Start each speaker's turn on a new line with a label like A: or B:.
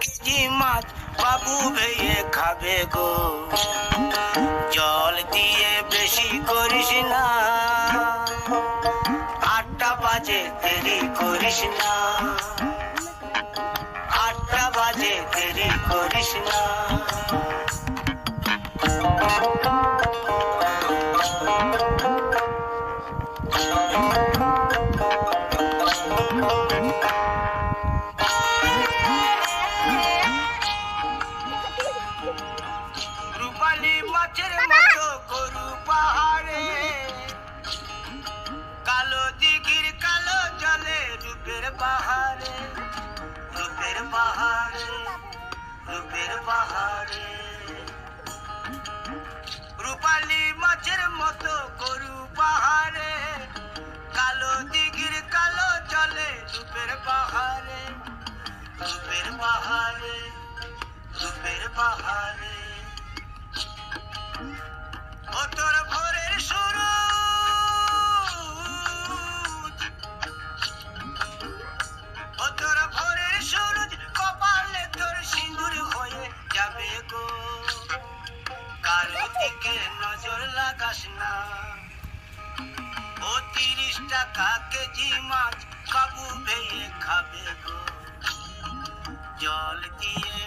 A: KG মাছ বাবু ভেয়ে খাবে গো, জল দিয়ে বেশি করিস না, 8টা বাজে দেরি করিস না, 8টা বাজে দেরি করিস না। রূপালী মাছের মতো গরু পাহাড়ে, কালো দিঘির কালো জলে রূপের পাহাড়ে, রূপের পাহাড়ে, রূপের পাহাড়ে। রূপালী মাছের মতো গরু পাহাড়ে, কালো দিঘির কালো জলে রূপের পাহাড়ে, রূপের পাহাড়ে, রূপের পাহাড়ে। ও তোর ভোরের সূরজ, ও তোর ভোরের সূরজ, কপালে তোর সিঁদুর হয়ে যাবে গো, কারো দিকে নজর লাগাস না। ও 30 টাকা কেজি মাছ বাবু ভেয়ে খাবে গো, জল দিয়ে